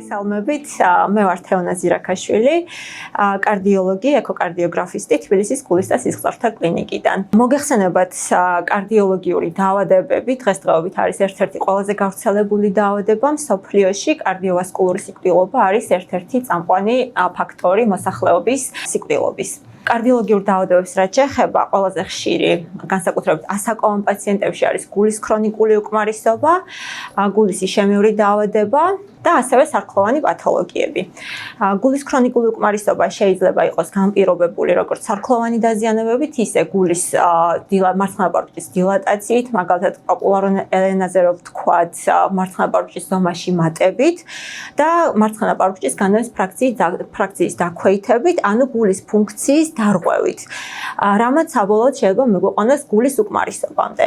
მოგესალმებით, მე ვარ თეონა ზირაქაშვილი, კარდიოლოგი, ეკოკარდიოგრაფისტი თბილისის გულის და სისხლძარღვთა კლინიკიდან. მოგეხსენებათ, კარდიოლოგიური დაავადებები დღესდღეობით არის ერთ-ერთი ყველაზე გავრცელებული დაავადება მსოფლიოში. კარდიოვასკულური სიკვდილობა არის ერთ-ერთი წამყვანი ფაქტორი მოსახლეობის სიკვდილობის. კარდიოლოგიურ დაავადებებს რაც შეეხება, ყველაზე ხშირი, განსაკუთრებით ასაკოვან პაციენტებში არის გულის ქრონიკული უკმარისობა, გულის იშემიური დაავადება და ასევე სარქლოვანი პათოლოგიები. გულის ქრონიკული უკმარისობა შეიძლება იყოს განპირობებული როგორც სარქლოვანი დაზიანებებით, ისე გულის მარცხენა პარუჩის დილატაციით, მაგალითად პოპულარულ ენაზე რო ვთქვათ, მარცხენა პარუჩის ზომაში მატებით და მარცხენა პარუჩის განავის ფრაქციის დაქვეითებით, ანუ გულის ფუნქციის დარღვევით. რამაც საბოლოოდ შეიძლება მიგვიყვანოს გულის უკმარისობამდე.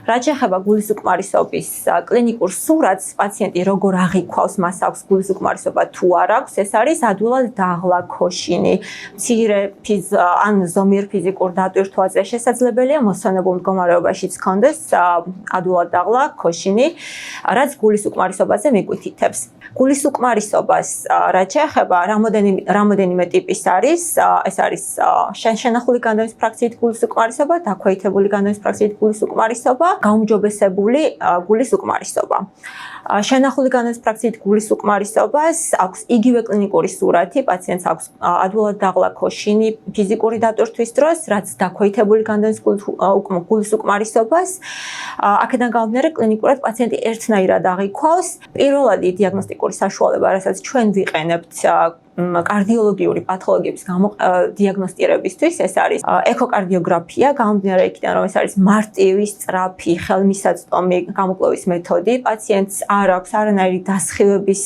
რაც შეეხება გულის უკმარისობის კლინიკურ სურათს, პაციენტი როგორ აღიქვავს, მას აქვს გულის უკმარისობა თუ არ აქვს, ეს არის ადვილად დაღლა ქოშინი, მცირე ან ზომიერ ფიზიკურ დატვირთვაზე შესაძლებელია მოსვენებულ მდგომარეობაშიც ჰქონდეს ადვილად დაღლა ქოშინი, რაც გულის უკმარისობაზე მიგვითითებს. გულის უკმარისობას რაც შეეხება, რამოდენიმე ტიპის არის, ეს არის შენახული განავის ფრაქციით გულის უკმარისობა, დაქვეითებული განავის ფრაქციით გულის უკმარისობა, გაუმჯობესებული გულის უკმარისობა. შენახული განავის ფრაქციით გულის უკმარისობას აქვს იგივე კლინიკური სურათი, პაციენტს აქვს ადვილად დაღლა ქოშინი ფიზიკური დატვირთვის დროს, რაც დაქვეითებული განავის გულის უკმარისობას. აქედან გამომდინარე, კლინიკურად პაციენტი ერთნაირად აღიქვავს. პირველადი დიაგნოსტიკური საშუალება, რასაც ჩვენ ვიყენებთ კარდიოლოგიური პათოლოგიების დიაგნოსტირებისთვის, ეს არის ეკოკარდიოგრაფია, გამომდინარე იქიდან, რომ ეს არის მარტივი, სწრაფი, ხელმისაწვდომი გამოკვლევის მეთოდი. პაციენტს არ აქვს არანაირი დასხივების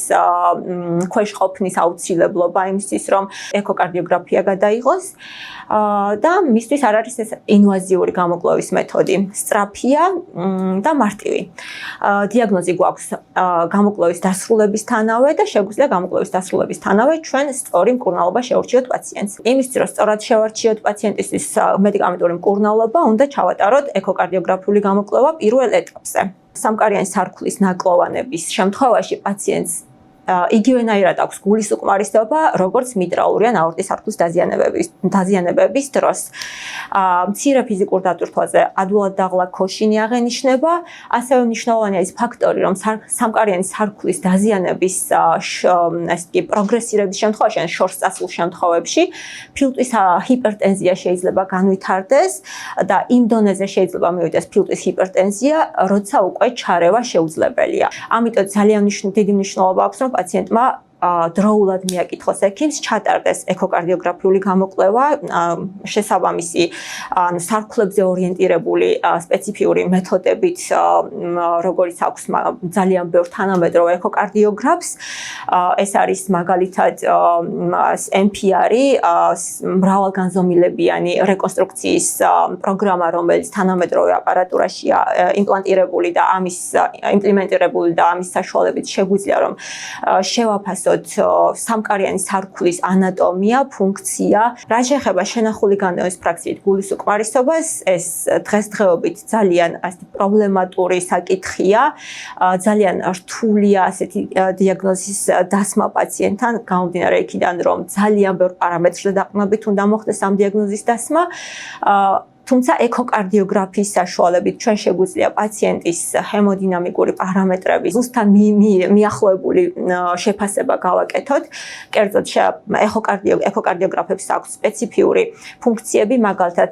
ქვეშ ყოფნის აუცილებლობა იმისთვის, რომ ეკოკარდიოგრაფია გადაიღოს და მისთვის არ არის ეს ინვაზიური გამოკვლევის მეთოდი. სწრაფია და მარტივი. დიაგნოზი გვაქვს გამოკვლევის დასრულებისთანავე და შეგვიძლია გამოკვლევის დასრულებისთანავე ჩვენ სწორი მკურნალობა შევარჩიოთ პაციენტს. იმისთვის, რომ სწორად შევარჩიოთ პაციენტისთვის მედიკამენტური მკურნალობა, უნდა ჩავატაროთ ეკოკარდიოგრაფიული გამოკვლევა პირველ ეტაპზე. სამკარიანი სარქლის ნაკლოვანების შემთხვევაში პაციენტს იგივენაირად აქვს გულის უკმარისობა, როგორც მიტრალური ან აორტის სარქლის დაზიანებების დროს. მცირე ფიზიკურ დატვირთვაზე ადვილად დაღლა ქოშინი აღენიშნება, ასევე მნიშვნელოვანი არის ფაქტორი, რომ სამკარიანი სარქლის დაზიანების პროგრესირების შემთხვევაში, ან შორს წასულ შემთხვევებში, ფილტვის ჰიპერტენზია შეიძლება განვითარდეს და იმ დონეზე შეიძლება მივიდეს ფილტვის ჰიპერტენზია, როცა უკვე ჩარევა შეუძლებელია. ამიტომ ძალიან დიდი მნიშვნელობა აქვს, რომ პაციენტმა დროულად მიაკითხოს ექიმს, ჩატარდეს ეკოკარდიოგრაფიული გამოკვლევა, შესაბამისი სარქლებზე ორიენტირებული სპეციფიური მეთოდებით, როგორიც აქვს ძალიან ბევრ თანამედროვე ეკოკარდიოგრაფს. ეს არის მაგალითად MPR-ი, მრავალგანზომილებიანი რეკონსტრუქციის პროგრამა, რომელიც თანამედროვე აპარატურაშია იმპლანტირებული და ამის საშუალებით შეგვიძლია რომ შევაფასოთ სამკარიანი სარქლის ანატომია, ფუნქცია. რაც შეეხება შენახული განავის ფრაქციით გულის უკმარისობას, ეს დღესდღეობით ძალიან პრობლემატური საკითხია, ძალიან რთულია ასეთი დიაგნოზის დასმა პაციენტთან, გამომდინარე იქიდან, რომ ძალიან ბევრ პარამეტრზე დაყრდნობით უნდა მოხდეს ამ დიაგნოზის დასმა. თუმცა ეკოკარდიოგრაფიის საშუალებით ჩვენ შეგვიძლია პაციენტის ჰემოდინამიკური პარამეტრების ზუსტად მიახლოებული შეფასება გავაკეთოთ. კერძოდ ეკოკარდიოგრაფებს აქვს სპეციფიური ფუნქციები, მაგალითად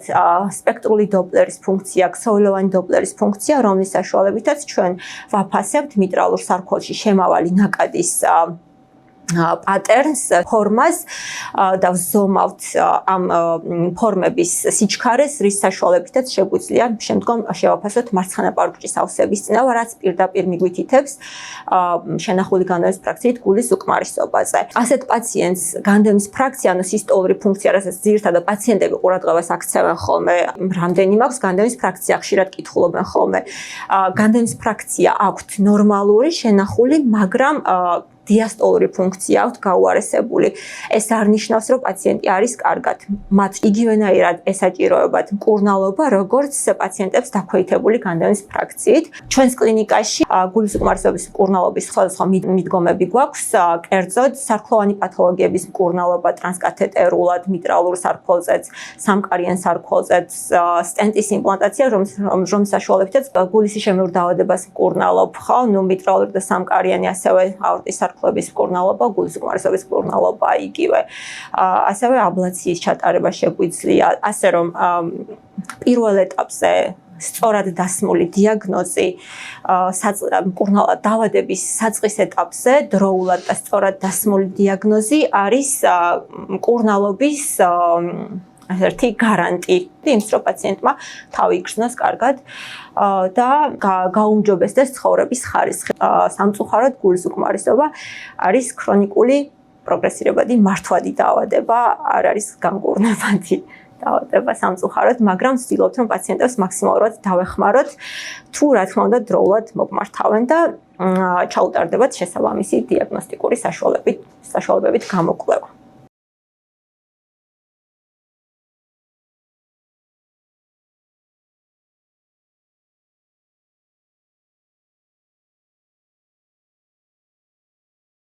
სპექტრული დოპლერის ფუნქცია, ქსოვილოვანი დოპლერის ფუნქცია, რომლის საშუალებითაც ჩვენ ვაფასებთ მიტრალურ სარქოლში შემავალი ნაკადის პატერნს, ფორმას და ვზომავთ ამ ფორმების სიჩქარეს, რის საშუალებითაც შეგვიძლია შემდგომ შევაფასოთ მარცხენა პარუჩის ავსების წინააღმდეგ, რაც პირდაპირ მიგვითითებს შენახული განავის ფრაქციით გულის უკმარისობაზე. ასეთ პაციენტს განდენის ფრაქცია, ანუ სისტოლური ფუნქცია, რასაც ძირითადად პაციენტები ყურადღებას აქცევენ ხოლმე, რამდენი მაქვს განდენის ფრაქცია, ხშირად კითხულობენ ხოლმე. განდენის ფრაქცია აქვთ ნორმალური, შენახული, მაგრამ დიასტოლური ფუნქცია აქვს გაუარესებული. ეს არ ნიშნავს, რომ პაციენტი არის კარგად. მათ იგივენაირად ესაჭიროებათ მკურნალობა, როგორც პაციენტებს დაქვეითებული განდევნის ფრაქციით. ჩვენს კლინიკაში გულის უკმარისობის მკურნალობის სხვადასხვა მიდგომები გვაქვს, კერძოდ სარქლოვანი პათოლოგიების მკურნალობა ტრანსკათეტერულად, მიტრალურ სარქოლზეც, სამკარიან სარქოლზეც, სტენტის იმპლანტაცია, რომლის საშუალებითაც გულის შემეურ დაავადებას მკურნალობ, ხო, მიტრალური და სამკარიანი, ასევე აორტის სარქლების მკურნალობა, გულის უკმარისობის მკურნალობა იგივე. ასევე აბლაციის ჩატარება შეგვიძლია, ასე რომ პირველ ეტაპზე სწორად დასმული დიაგნოზი მკურნალობა დაავადების საწყის ეტაპზე დროულად და სწორად დასმული დიაგნოზი არის მკურნალობის ერთი გარანტი იმის, რომ პაციენტმა თავი იგრძნოს კარგად და გაუმჯობესდეს ცხოვრების ხარისხი. სამწუხაროდ გულის უკმარისობა არის ქრონიკული პროგრესირებადი მართვადი დაავადება, არ არის გამკურნებადი დაავადება სამწუხაროდ, მაგრამ ვცდილობთ, რომ პაციენტებს მაქსიმალურად დავეხმაროთ, თუ რა თქმა უნდა დროულად მოგმართავენ და ჩაუტარდებათ შესაბამისი დიაგნოსტიკური საშუალებებით გამოკვლევა.